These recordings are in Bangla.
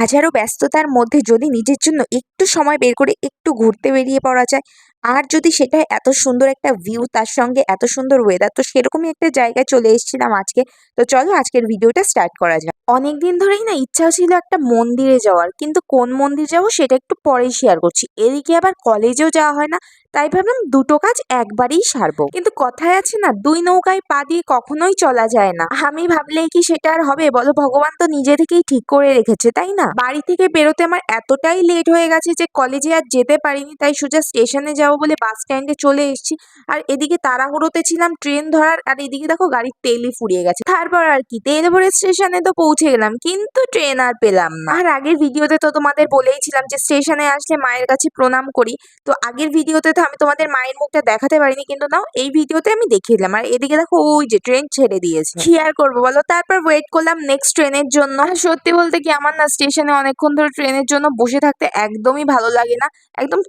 হাজারো ব্যস্ততার মধ্যে যদি নিজের জন্য একটু সময় বের করে একটু ঘুরতে বেরিয়ে পড়া যায়, আর যদি সেটা এত সুন্দর একটা ভিউ, তার সঙ্গে এত সুন্দর ওয়েদার, তো সেরকমই একটা জায়গায় চলে এসেছিলাম আজকে। তো চলো আজকের ভিডিওটা স্টার্ট করা যাক। অনেকদিন ধরেই না ইচ্ছা ছিল একটা মন্দিরে যাওয়ার, কিন্তু কোন মন্দির যাবো সেটা একটু পরেই শেয়ার করছি। এদিকে আবার কলেজেও যাওয়া হয় না, তাই ভাবলাম দুটো কাজ একবারেই সারবো। কিন্তু কথায় আছে না, দুই নৌকায় পা দিয়ে কখনোই চলা যায় না। আমি ভাবলেই কি সেটা আর হবে বলো? ভগবান তো নিজে থেকেই ঠিক করে রেখেছে, তাই না? বাড়ি থেকে বেরোতে আমার এতটাই লেট হয়ে গেছে যে কলেজে আর যেতে পারিনি, তাই সোজা স্টেশনে যাবো বলে বাস স্ট্যান্ডে চলে এসেছি। আর এদিকে তাড়াহুড়োতে ছিলাম ট্রেন ধরার, আর এদিকে দেখো গাড়ির তেলই ফুরিয়ে গেছে। তারপর আর কি, তেল ভরে স্টেশনে তো পৌঁছে গেলাম, কিন্তু ট্রেন আর পেলাম না। আর আগের ভিডিওতে তো তোমাদের বলেইছিলাম যে স্টেশনে আসলে মায়ের কাছে প্রণাম করি। তো আগের ভিডিওতে তো আমি তোমাদের মায়ের মুখটা দেখাতে পারিনি, কিন্তু নাও এই ভিডিওতে আমি দেখিয়ে দিলাম। আর এদিকে দেখো ওই যে ট্রেন ছেড়ে দিয়েছে, কি আর করবো বলো? তারপর ওয়েট করলাম নেক্সট ট্রেনের জন্য। আর সত্যি বলতে কি, আমার না স্টেশনে অনেকক্ষণ ধরে ট্রেনের জন্য বসে থাকতে একদমই ভালো লাগে না। একদম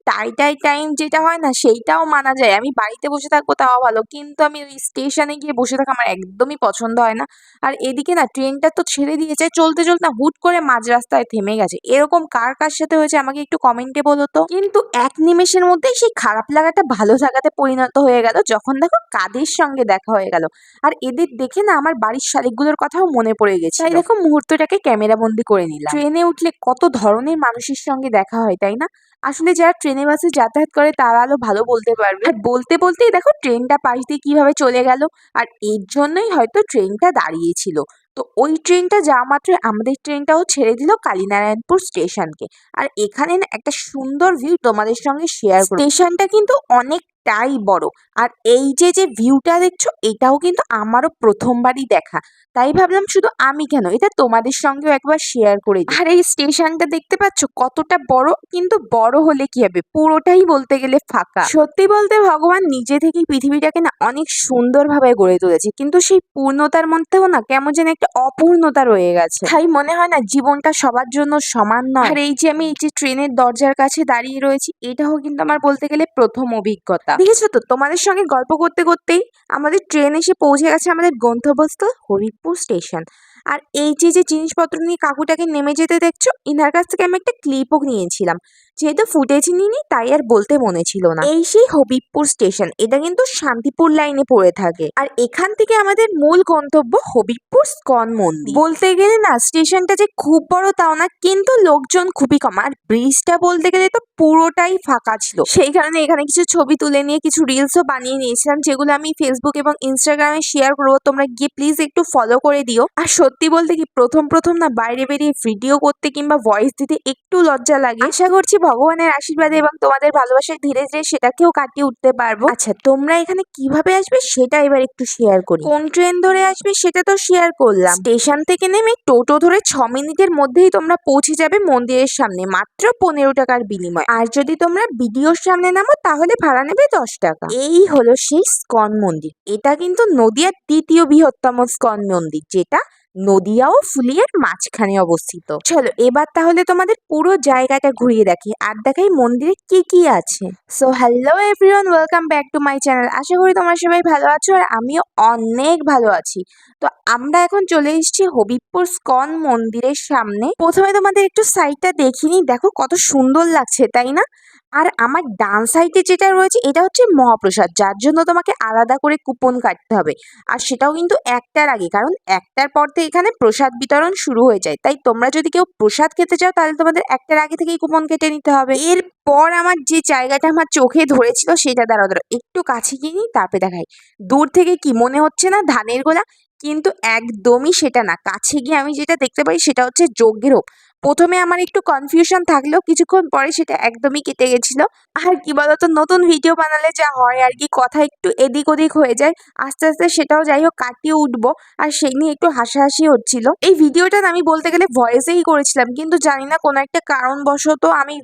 টাইম যেটা হয় না, সেইটাও মানা যায়। আমি বাড়িতে বসে থাকবো তাও ভালো, কিন্তু আমি ওই স্টেশনে গিয়ে বসে থাকা আমার একদমই পছন্দ হয় না। আর এদিকে না ট্রেনটা তো ছেড়ে দিয়েছে, চলতে চলতে না হুট করে মাঝ রাস্তায় থেমে গেছে। এরকম কার কার সাথে হয়েছে আমাকে একটু কমেন্টে বলো তো। কিন্তু এক নিমেষের মধ্যেই সেই খারাপ লাগাটা ভালো লাগাতে পরিণত হয়ে গেল, যখন দেখো কাদের সঙ্গে দেখা হয়ে গেল। আর এদের দেখে না আমার বাড়ির শালিকগুলোর কথাও মনে পড়ে গেছে, তাই দেখো মুহূর্তটাকে ক্যামেরা বন্দি করে নিলাম। ট্রেনে উঠলে কত ধরনের মানুষের সঙ্গে দেখা হয়, তাই না? আসলে যারা ট্রেনে বাসে যাতায়াত করে তারা আরো ভালো বলতে পারবে। আর বলতে বলতেই দেখো ট্রেনটা পাশ দিয়ে কিভাবে চলে গেল। আর এর জন্যই হয়তো ট্রেনটা দাঁড়িয়েছিল। তো ওই ট্রেনটা যাওয়া মাত্রই আমাদের ট্রেনটাও ছেড়ে দিল কালীনারায়ণপুর স্টেশনকে। আর এখানে না একটা সুন্দর ভিউ তোমাদের সঙ্গে শেয়ার করব। স্টেশনটা কিন্তু অনেকটাই বড়। আর এই যে ভিউটা দেখছো, এটাও কিন্তু আমারও প্রথমবারই দেখা। তাই ভাবলাম শুধু আমি কেন, এটা তোমাদের সঙ্গেও একবার শেয়ার করে দিই। আর এই স্টেশনটা দেখতে পাচ্ছ কতটা বড়, কিন্তু বড় হলে কি হবে, পুরোটাই বলতে গেলে ফাঁকা। সত্যি বলতে ভগবান নিজে থেকেই পৃথিবীটাকে না অনেক সুন্দরভাবে গড়ে তুলেছে, কিন্তু সেই পূর্ণতার মধ্যেও না কেমন যেন একটা অপূর্ণতা রয়ে গেছে। তাই মনে হয় না জীবনটা সবার জন্য সমান নয়। আর এই যে আমি এই যে ট্রেনের দরজার কাছে দাঁড়িয়ে রয়েছি, এটাও কিন্তু আমার বলতে গেলে প্রথম অভিজ্ঞতা। দেখেছো তো, তোমাদের সঙ্গে গল্প করতে করতেই আমাদের ট্রেন এসে পৌঁছে গেছে আমাদের গন্তব্যস্থল হরিপুর স্টেশন। আর এই যে জিনিসপত্র নিয়ে কাকুটাকে নেমে যেতে দেখছো, ইনার কাছ থেকে আমি একটা ক্লিপও নিয়েছিলাম। যেহেতু ফুটেজ নিইনি তাই আর বলতে মনে ছিল না। এই সেই হবিবপুর স্টেশন, এটা কিন্তু শান্তিপুর লাইনে পড়ে থাকে। আর এখান থেকে আমাদের মূল গন্তব্য হবিবপুর স্কন মন্দির। বলতে গেলে না স্টেশনটা যে খুব বড় তাও না, কিন্তু লোকজন খুবই কম। আর ব্রিজটা বলতে গেলে তো পুরোটাই ফাঁকা ছিল, সেই কারণে এখানে কিছু ছবি তুলে নিয়ে কিছু রিলসও বানিয়ে নিয়েছিলাম, যেগুলো আমি ফেসবুক এবং ইনস্টাগ্রামে শেয়ার করবো। তোমরা গিয়ে প্লিজ একটু ফলো করে দিও। আর সত্যি বলতে কি, প্রথম না বাইরে বেরিয়ে ভিডিও করতে কিংবা ভয়েস দিতে একটু লজ্জা লাগে। আশা করছি ভগবানের আশীর্বাদে এবং তোমাদের ভালোবাসায় ধীরে ধীরে সেটাকেও কাটিয়ে উঠতে পারবো। আচ্ছা, তোমরা এখানে কিভাবে আসবে সেটা এবার একটু শেয়ার করি। কোন ট্রেন ধরে আসবে সেটা তো শেয়ার করলাম। স্টেশন থেকে নেমে টোটো ধরে 6 মিনিটের মধ্যেই তোমরা পৌঁছে যাবে মন্দিরের সামনে, মাত্র 15 টাকার বিনিময়। আর যদি তোমরা ভিডিওর সামনে নামো তাহলে ভাড়া নেবে 10 টাকা। এই হলো সেই স্কন মন্দির। এটা কিন্তু নদিয়ার দ্বিতীয় বৃহত্তম স্কন মন্দির, যেটা নদিয়া ও ফুলিয়ার মাঝখানে অবস্থিত। চলো এবার তাহলে তোমাদের পুরো জায়গাটা ঘুরিয়ে দেখি, আর দেখাই মন্দিরে কি কি আছে। So hello everyone, welcome back to my channel. আশা করি তোমরা সবাই ভালো আছো, আর আমিও অনেক ভালো আছি। তো আমরা এখন চলে এসেছি হবিবপুর স্কন মন্দিরের সামনে। প্রথমে তোমাদের একটু সাইডটা দেখিনি, দেখো কত সুন্দর লাগছে, তাই না? আর আমার ডান সাইডে যেটা রয়েছে এটা হচ্ছে মহাপ্রসাদ, যার জন্য তোমাকে আলাদা করে কুপন কাটতে হবে। আর সেটাও কিন্তু 1টার আগে, কারণ 1টার পর থেকে এখানে প্রসাদ বিতরণ শুরু হয়ে যায়। তাই তোমরা যদি কেউ প্রসাদ খেতে চাও তাহলে তোমাদের 1টার আগে থেকেই কুপন কেটে নিতে হবে। এরপর আমার যে জায়গাটা আমার চোখে ধরেছিল সেটা দাঁড়াও একটু কাছে গিয়ে নিই, তারপরে দেখাই। দূর থেকে কি মনে হচ্ছে না ধানের গোলা? কিন্তু একদমই সেটা না। কাছে গিয়ে আমি যেটা দেখতে পাই সেটা হচ্ছে যজ্ঞের হোম। প্রথমে আমার একটু কনফিউশন থাকলেও কিছুক্ষণ পরে সেটা একদমই কেটে গেছিল। আর কি বলতো, নতুন ভিডিও বানালে যা হয় আর কি, কথা একটু এদিক ওদিক হয়ে যায়। আস্তে আস্তে সেটাও যাই হোক কাটিয়ে উঠবো। আর সেই নিয়ে একটু হাসাহাসি হচ্ছিল। এই ভিডিওটা আমি বলতে গেলে ভয়েসেই করেছিলাম, কিন্তু জানি না কোনো একটা কারণবশত আমি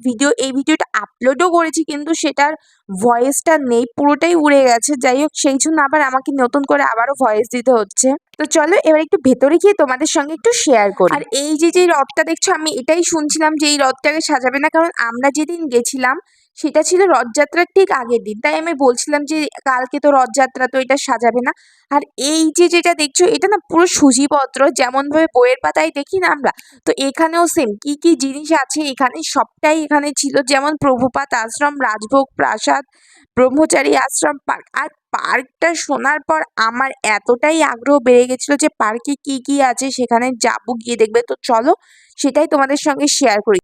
এই ভিডিওটা আপলোডও করেছি, কিন্তু সেটার ভয়েসটা নেই, পুরোটাই উড়ে গেছে। যাই হোক, সেই জন্য আবার আমাকে নতুন করে আবারও ভয়েস দিতে হচ্ছে। তো চলো এবার একটু ভেতরে গিয়ে তোমাদের সঙ্গে একটু শেয়ার করি। আর এই যে রথটা দেখছো, আমি এটাই শুনছিলাম যে এই রথটাকে সাজাবে না, কারণ আমরা যেদিন গেছিলাম সেটা ছিল রথযাত্রার ঠিক আগের দিন। তাই আমি বলছিলাম যে কালকে তো রথযাত্রা, তো এটা সাজাবে না? আর এই যে যেটা দেখছো এটা না পুরো সূচিপত্র, যেমনভাবে বইয়ের পাতায় দেখি না আমরা, তো এখানেও সেম কি কি জিনিস আছে এখানে সবটাই এখানে ছিল। যেমন প্রভুপাদ আশ্রম, রাজভোগ প্রাসাদ, ব্রহ্মচারী আশ্রম, পার্ক। আর পার্কটা শোনার পর আমার এতটাই আগ্রহ বেড়ে গেছিল যে পার্কে কি কি আছে সেখানে যাবো, গিয়ে দেখবে। তো চলো সেটাই তোমাদের সঙ্গে শেয়ার করি।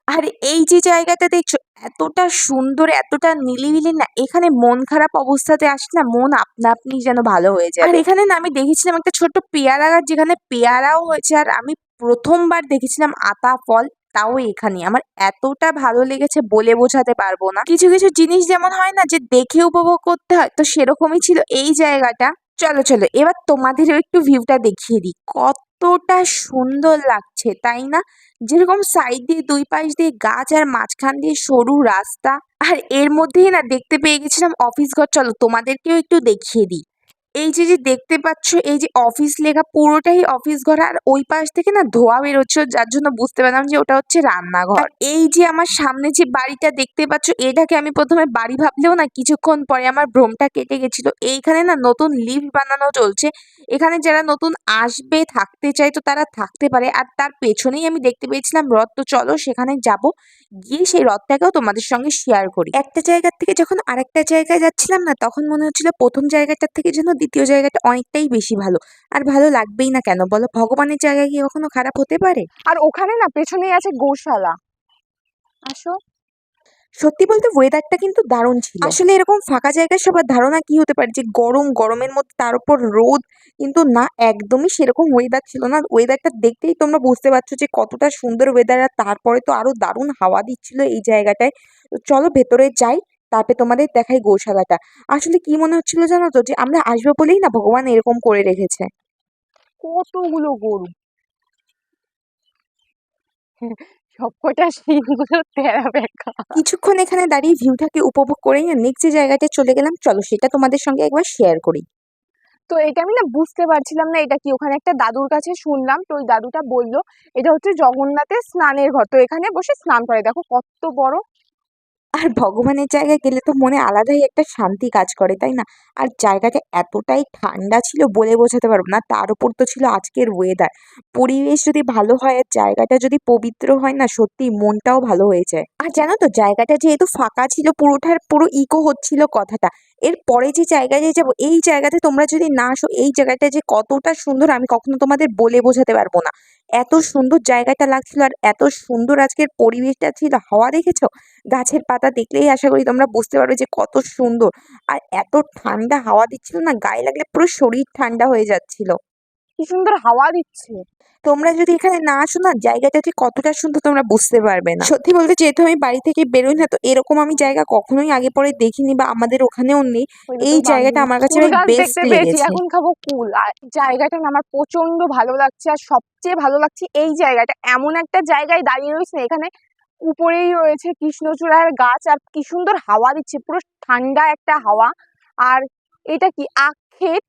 আর এই যে জায়গাটা দেখছো এতটা সুন্দর, এতটা নিরিবিলি না, এখানে মন খারাপ অবস্থাতে আসলে না মন আপনা আপনি যেন ভালো হয়ে যায়। আর এখানে না আমি দেখেছিলাম একটা ছোট্ট পেয়ারা গাছ, যেখানে পেয়ারাও হয়েছে। আর আমি প্রথমবার দেখেছিলাম আতা ফল, তাও এখানে। আমার এতটা ভালো লেগেছে বলে বোঝাতে পারবো না। কিছু কিছু জিনিস যেমন হয় না যে দেখে উপভোগ করতে হয়, তো সেরকমই ছিল এই জায়গাটা। চলো চলো এবার তোমাদেরও একটু ভিউটা দেখিয়ে দিই, কতটা সুন্দর লাগছে তাই না? যেরকম সাইড দিয়ে দুই পাশ দিয়ে গাছ আর মাঝখান দিয়ে সরু রাস্তা। আর এর মধ্যেই না দেখতে পেয়ে গেছিলাম অফিস ঘর। চলো তোমাদেরকেও একটু দেখিয়ে দিই। এই যে যে দেখতে পাচ্ছ এই যে অফিস লেখা, পুরোটাই অফিস ঘর। আর ওই পাশ থেকে না ধোঁয়া বেরোচ্ছিল, যার জন্য বুঝতে পারলাম যে ওটা হচ্ছে রান্নাঘর। আর এই যে আমার সামনে যে বাড়িটা দেখতে পাচ্ছ, এটাকে আমি প্রথমে বাড়ি ভাবলেও না কিছুক্ষণ পরে আমার ভ্রমটা কেটে গেছিল। এইখানে না নতুন লিফট বানানো চলছে, এখানে যারা নতুন আসবে থাকতে চায় তো তারা থাকতে পারে। আর তার পেছনেই আমি দেখতে পেয়েছিলাম রথ, তো চলো সেখানে যাব, গিয়ে সেই রথটাকেও তোমাদের সঙ্গে শেয়ার করি। একটা জায়গার থেকে যখন আরেকটা জায়গায় যাচ্ছিলাম না, তখন মনে হচ্ছিল প্রথম জায়গাটার থেকে যেন দ্বিতীয় জায়গাটা অনেকটাই বেশি ভালো। আর ভালো লাগবেই না কেন বলো, ভগবানের জায়গায় কি কখনো খারাপ হতে পারে? আর ওখানে না পেছনেই আছে গোশালা। আসো। সত্যি বলতে ওয়েদারটা কিন্তু দারুণ ছিল। আসলে এরকম ফাঁকা জায়গায় সবার ধারণা কি হতে পারে যে গরম, গরমের মধ্যে তার উপর রোদ, কিন্তু না, একদমই সেরকম ওয়েদার ছিল না। ওয়েদারটা দেখতেই তোমরা বুঝতে পারছো যে কতটা সুন্দর ওয়েদার। আর তারপরে তো আরো দারুণ হাওয়া দিচ্ছিল এই জায়গাটায়। তো চলো ভেতরে যাই, তারপরে তোমাদের দেখাই গৌশালাটা। আসলে কি মনে হচ্ছিল জানো তো, যে আমরা আসবো বলেই না ভগবান এরকম করে রেখেছে। কতগুলো গরু, সবকটা শিংগুলো তেরা বেঁকা। কিছুক্ষণ এখানে দাঁড়িয়ে ভিউটাকে উপভোগ করেই না নেক্সট যে জায়গাটায় চলে গেলাম, চলো সেটা তোমাদের সঙ্গে একবার শেয়ার করি। তো এটা আমি না বুঝতে পারছিলাম না এটা কি। ওখানে একটা দাদুর কাছে শুনলাম, তো ওই দাদুটা বললো এটা হচ্ছে জগন্নাথের স্নানের ঘর, তো এখানে বসে স্নান করে। দেখো কত বড়। আর ভগবানের জায়গায় গেলে তো মনে আলাদাই একটা শান্তি কাজ করে তাই না? আর জায়গাটা এতটাই ঠান্ডা ছিল বলে বোঝাতে পারবো না। তার উপর তো ছিল আজকের ওয়েদার। পরিবেশ যদি ভালো হয় আর জায়গাটা যদি পবিত্র হয় না, সত্যি মনটাও ভালো হয়ে যায়। আর জানো তো জায়গাটা যেহেতু ফাঁকা ছিল, পুরোটার পুরো ইকো হচ্ছিল কথাটা। এর পরে যে জায়গায় যাবো, এই জায়গাতে তোমরা যদি না আসো, এই জায়গাটা যে কতটা সুন্দর আমি কখনো তোমাদের বলে বোঝাতে পারবো না। এত সুন্দর জায়গাটা লাগছিল, আর এত সুন্দর আজকের পরিবেশটা ছিল। হাওয়া দেখেছো? গাছের পাতা দেখলেই আশা করি তোমরা বুঝতে পারবে যে কত সুন্দর। আর এত ঠান্ডা হাওয়া দিচ্ছিল না, গায়ে লাগলে পুরো শরীর ঠান্ডা হয়ে যাচ্ছিল। কি সুন্দর হাওয়া দিচ্ছে। তোমরা যদি এখানে না আসো না, জায়গাটা ঠিক কতটা সুন্দর তোমরা বুঝতে পারবে না। সত্যি বলতে যেহেতু আমি বাড়ি থেকে বেরোই না, তো এরকম আমি জায়গা কখনোই আগে পরে দেখিনি, বা আমাদের ওখানেও নেই। ওই যে এই তোর জায়গাটা বান্ধবী আমার কাছে কুল অনেক গাছ বেস্ট দেখতে পেয়েছি, লেগেছে। এখন খাবো কুল। আর জায়গাটা না আমার প্রচন্ড ভালো লাগছে। আর সবচেয়ে ভালো লাগছে এই জায়গাটা, এমন একটা জায়গায় দাঁড়িয়ে রয়েছে না, এখানে উপরেই রয়েছে কৃষ্ণচূড়ার গাছ, আর কি সুন্দর হাওয়া দিচ্ছে, পুরো ঠান্ডা একটা হাওয়া। আর এটা কি আখ ক্ষেত,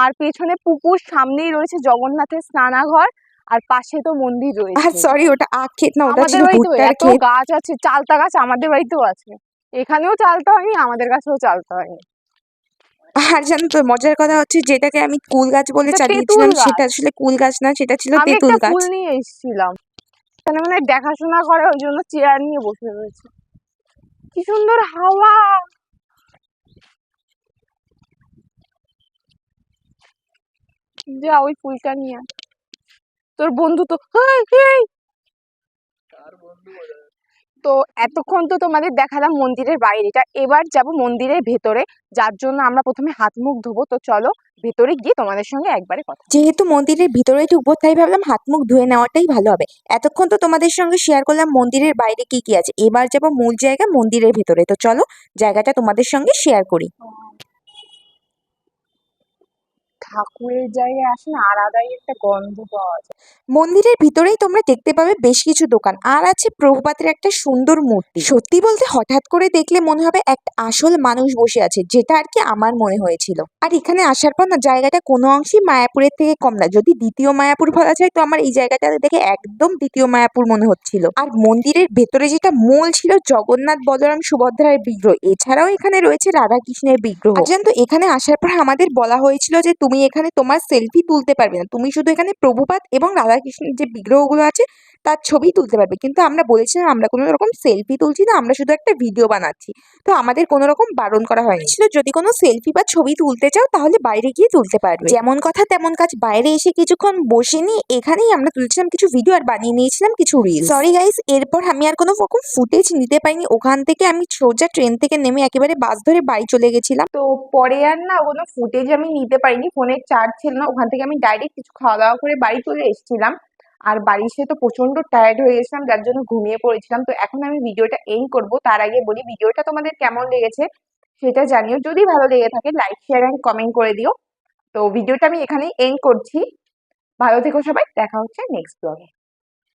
আর পেছনে পুকুর, সামনেই রয়েছে জগন্নাথের স্নানাঘর, আর পাশে তো মন্দির আর রয়েছে। সরি, ওটা আখ ক্ষেত না, ওটা আমাদের ছিল বাড়িতেও ভুট্টার এত ক্ষেত। গাছ আছে, চালতা গাছ আমাদের বাড়িতেও আছে। এখানেও চালতা হয়নি, আমাদের কাছেও চালতা হয়নি। আর জানো তো মজার কথা হচ্ছে, যেটাকে আমি কুল গাছ বলে এটা তেঁতুল চালিয়েছিলাম সেটা গাছ। আসলে কুল গাছ না, সেটা ছিল আমি তেঁতুল একটা গাছ। ফুল নিয়ে এসেছিলাম, এখানে মানে দেখাশোনা করে ওই জন্য চেয়ার নিয়ে বসে রয়েছে। কি সুন্দর হাওয়া। যা ওই ফুলটা নিয়ে আয়। তোর বন্ধু তো হেই, হেই। তো এতক্ষণ তো তোমাদের দেখালাম মন্দিরের বাইরেটা, এবার যাব মন্দিরের ভেতরে, যার জন্য আমরা প্রথমে হাত মুখ ধোবো। তো চলো ভেতরে গিয়ে তোমাদের সঙ্গে একবারে কথা। যেহেতু মন্দিরের ভিতরে ঢুকবো, তাই ভাবলাম হাত মুখ ধুয়ে নেওয়াটাই ভালো হবে। এতক্ষণ তো তোমাদের সঙ্গে শেয়ার করলাম মন্দিরের বাইরে কি কি আছে, এবার যাবো মূল জায়গা মন্দিরের ভেতরে। তো চলো জায়গাটা তোমাদের সঙ্গে শেয়ার করি। ঠাকুরের জায়গায় আসে না আলাদাই একটা গন্ধ পাওয়া যায়। মন্দিরের ভিতরেই তোমরা দেখতে পাবে বেশ কিছু দোকান আর আছে প্রভুপাতের একটা সুন্দর মূর্তি। সত্যি বলতে হঠাৎ করে দেখলে মনে হবে একটা আসল মানুষ বসে আছে, যেটা আর কি আমার মনে হয়েছিল। আর এখানে আসার পর না জায়গাটা কোনো অংশেই মায়াপুরের থেকে কম না, যদি দ্বিতীয় মায়াপুর বলা যায় তো আমার এই জায়গাটা দেখে একদম দ্বিতীয় মায়াপুর মনে হচ্ছিল। আর মন্দিরের ভেতরে যেটা মূল ছিল জগন্নাথ বলরাম সুভদ্রার বিগ্রহ, এছাড়াও এখানে রয়েছে রাধাকৃষ্ণের বিগ্রহ। আর জানতো এখানে আসার পর আমাদের বলা হয়েছিল যে তুমি এখানে তোমার সেলফি তুলতে পারবে না, তুমি শুধু এখানে প্রভুপাত এবং রাধাকৃষ্ণের যে বিগ্রহগুলো আছে তার ছবি তুলতে পারবে। কিন্তু আমরা বলেছিলাম আমরা কোনো রকম সেলফি তুলছি না, আমরা শুধু একটা ভিডিও বানাচ্ছি। তো আমাদের কোনো রকম বারণ করা হয়নি, ছিল যদি কোনো সেলফি বা ছবি তুলতে চাও তাহলে বাইরে গিয়ে তুলতে পারবে। যেমন কথা তেমন কাজ, বাইরে এসে কিছুক্ষণ বসে নিয়ে এখানেই আমরা তুলছিলাম কিছু ভিডিও আর বানিয়ে নিয়েছিলাম কিছু রিল। সরি গাইস, এরপর আমি আর কোনো রকম ফুটেজ নিতে পারিনি। ওখান থেকে আমি সোজা ট্রেন থেকে নেমে একেবারে বাস ধরে বাড়ি চলে গেছিলাম। তো পরে আর না কোনো ফুটেজ আমি নিতে পারিনি, ফোনের চার্জ ছিল না। ওখান থেকে আমি ডাইরেক্ট কিছু খাওয়া দাওয়া করে বাড়ি চলে এসেছিলাম। আর বাড়ি এসে তো প্রচন্ড টায়ার্ড হয়ে গেছিলাম, যার জন্য ঘুমিয়ে পড়েছিলাম। তো এখন আমি ভিডিওটা এন্ড করব, তার আগে বলি ভিডিওটা তোমাদের কেমন লেগেছে সেটা জানিও। যদি ভালো লেগে থাকে লাইক শেয়ার এন্ড কমেন্ট করে দিও। তো ভিডিওটা আমি এখানেই এন্ড করছি। ভালো থেকো সবাই, দেখা হচ্ছে নেক্সট ব্লগে।